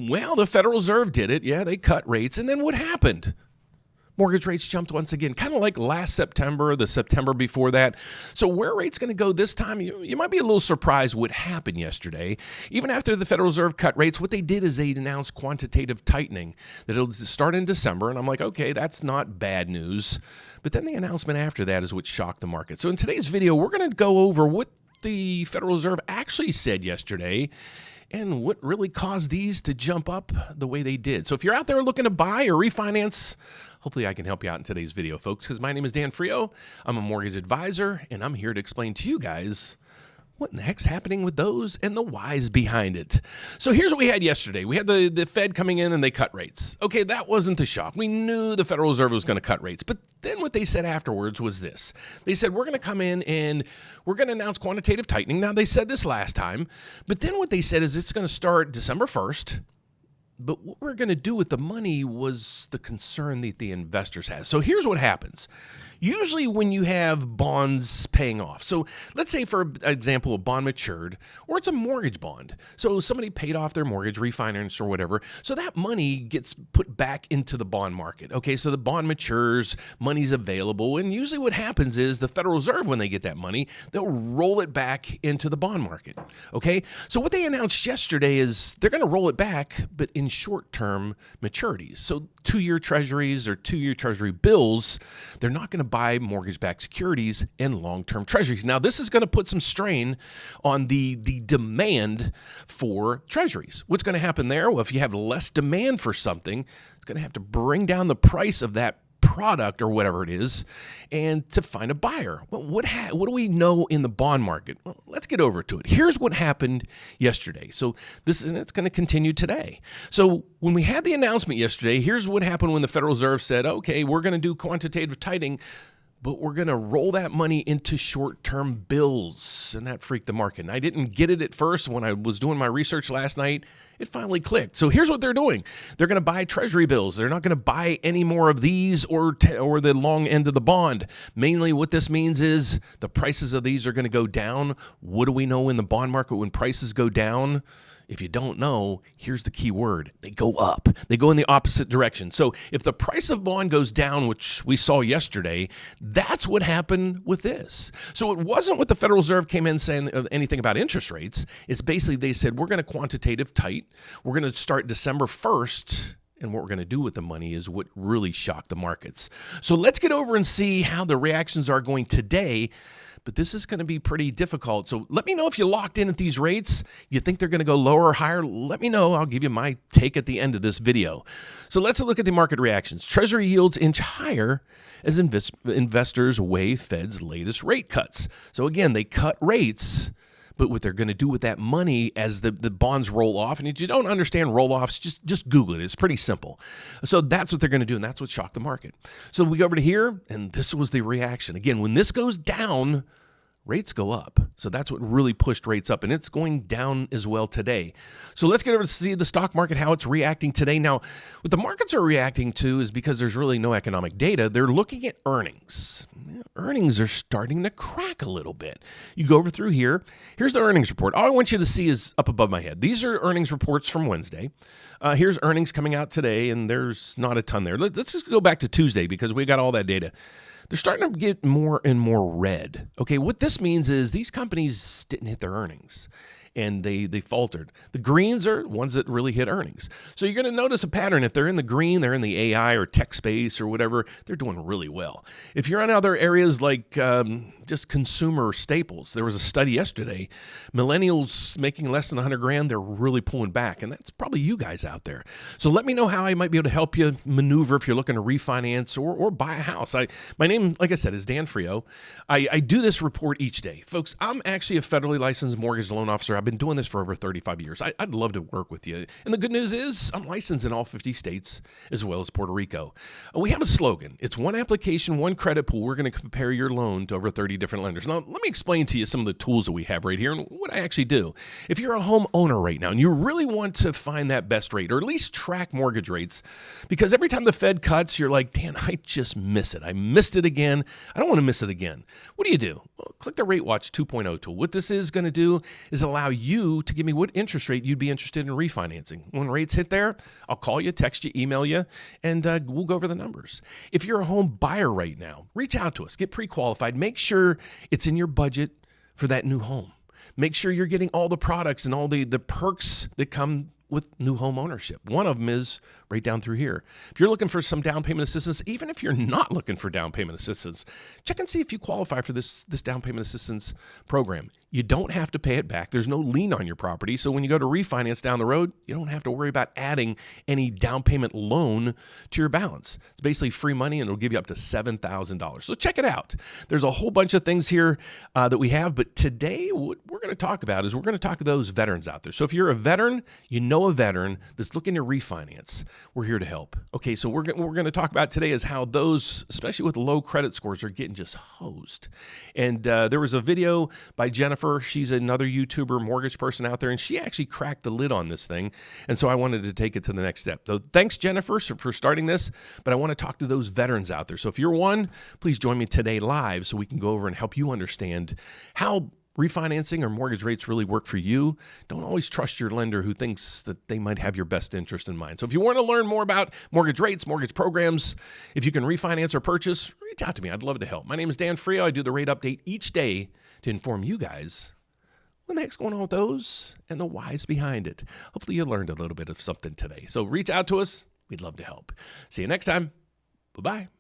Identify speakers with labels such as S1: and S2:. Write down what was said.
S1: Well, the Federal Reserve did it. Yeah, they cut rates. And then what happened? Mortgage rates jumped once again, kind of like last September, the September before that. So where are rates going to go this time? You might be a little surprised what happened yesterday. Even after the Federal Reserve cut rates, what they did is they announced quantitative tightening, that it'll start in December. And I'm like, okay, that's not bad news. But then the announcement after that is what shocked the market. So in today's video, we're going to go over what the Federal Reserve actually said yesterday and what really caused these to jump up the way they did. So if you're out there looking to buy or refinance, hopefully I can help you out in today's video, folks, because my name is Dan Frio. I'm a mortgage advisor, and I'm here to explain to you guys what in the heck's happening with those and the whys behind it. So here's what we had yesterday. We had the Fed coming in and they cut rates. Okay, that wasn't the shock. We knew the Federal Reserve was going to cut rates. But then what they said afterwards was this. They said, we're going to come in and we're going to announce quantitative tightening. Now, they said this last time. But then what they said is it's going to start December 1st. But what we're going to do with the money was the concern that the investors have. So here's what happens. Usually when you have bonds paying off, so let's say, for example, a bond matured, or it's a mortgage bond. So somebody paid off their mortgage, refinance or whatever. So that money gets put back into the bond market. Okay, so the bond matures, money's available. And usually what happens is the Federal Reserve, when they get that money, they'll roll it back into the bond market. Okay, so what they announced yesterday is they're going to roll it back, but in short-term maturities. So 2-year treasuries or 2-year treasury bills, they're not going to buy mortgage-backed securities and long-term treasuries. Now, this is going to put some strain on the demand for treasuries. What's going to happen there? Well, if you have less demand for something, it's going to have to bring down the price of that product or whatever it is, and to find a buyer. Well, what do we know in the bond market? Well, let's get over to it. Here's what happened yesterday. So it's going to continue today. So when we had the announcement yesterday, here's what happened when the Federal Reserve said, okay, we're going to do quantitative tightening, but we're going to roll that money into short-term bills. And that freaked the market. And I didn't get it at first. When I was doing my research last night, it finally clicked. So here's what they're doing. They're going to buy treasury bills. They're not going to buy any more of these or the long end of the bond. Mainly what this means is the prices of these are going to go down. What do we know in the bond market when prices go down? If you don't know, here's the key word. They go up. They go in the opposite direction. So if the price of bond goes down, which we saw yesterday, that's what happened with this. So it wasn't what the Federal Reserve came in saying anything about interest rates. It's basically they said, we're going to quantitative tight. We're going to start December 1st. And what we're going to do with the money is what really shocked the markets. So let's get over and see how the reactions are going today. But this is going to be pretty difficult. So let me know if you locked in at these rates. You think they're going to go lower or higher? Let me know. I'll give you my take at the end of this video. So let's look at the market reactions. Treasury yields inch higher as investors weigh Fed's latest rate cuts. So again, they cut rates. But what they're going to do with that money as the bonds roll off, and if you don't understand roll-offs, just Google it. It's pretty simple. So that's what they're going to do, and that's what shocked the market. So we go over to here, and this was the reaction. Again, when this goes down, rates go up. So that's what really pushed rates up, and it's going down as well today. So let's get over to see the stock market, how it's reacting today. Now, what the markets are reacting to is because there's really no economic data. They're looking at earnings. Earnings are starting to crack a little bit. You go over through here. Here's the earnings report. All I want you to see is up above my head. These are earnings reports from Wednesday. Here's earnings coming out today, and there's not a ton there. Let's just go back to Tuesday because we got all that data. They're starting to get more and more red. Okay, what this means is these companies didn't hit their earnings, and they faltered. The greens are ones that really hit earnings. So you're going to notice a pattern. If they're in the green, they're in the AI or tech space or whatever, they're doing really well. If you're in other areas like just consumer staples, there was a study yesterday, millennials making less than 100 grand, they're really pulling back, and that's probably you guys out there. So let me know how I might be able to help you maneuver if you're looking to refinance or buy a house. My name, like I said, is Dan Frio. I do this report each day. Folks, I'm actually a federally licensed mortgage loan officer. I've been doing this for over 35 years. I'd love to work with you. And the good news is I'm licensed in all 50 states as well as Puerto Rico. We have a slogan. It's one application, one credit pool. We're going to compare your loan to over 30 different lenders. Now, let me explain to you some of the tools that we have right here and what I actually do. If you're a homeowner right now and you really want to find that best rate or at least track mortgage rates, because every time the Fed cuts, you're like, Dan, I just miss it. I missed it again. I don't want to miss it again. What do? Well, click the RateWatch 2.0 tool. What this is going to do is allow allow you to give me what interest rate you'd be interested in refinancing. When rates hit there, I'll call you, text you, email you, and we'll go over the numbers. If you're a home buyer right now, reach out to us, get pre-qualified, make sure it's in your budget for that new home. Make sure you're getting all the products and all the perks that come with new home ownership. One of them is right down through here. If you're looking for some down payment assistance, even if you're not looking for down payment assistance, check and see if you qualify for this down payment assistance program. You don't have to pay it back. There's no lien on your property. So when you go to refinance down the road, you don't have to worry about adding any down payment loan to your balance. It's basically free money, and it'll give you up to $7,000. So check it out. There's a whole bunch of things here that we have, but today what we're going to talk about is we're going to talk to those veterans out there. So if you're a veteran, you know a veteran that's looking to refinance, we're here to help. Okay, so what we're going to talk about today is how those, especially with low credit scores, are getting just hosed. And there was a video by Jennifer. She's another YouTuber, mortgage person out there, and she actually cracked the lid on this thing. And so I wanted to take it to the next step. So thanks, Jennifer, for starting this. But I want to talk to those veterans out there. So if you're one, please join me today live so we can go over and help you understand how refinancing or mortgage rates really work for you. Don't always trust your lender who thinks that they might have your best interest in mind. So if you want to learn more about mortgage rates, mortgage programs, if you can refinance or purchase, reach out to me. I'd love to help. My name is Dan Frio. I do the rate update each day to inform you guys what the heck's going on with those and the whys behind it. Hopefully you learned a little bit of something today. So reach out to us. We'd love to help. See you next time. Bye-bye.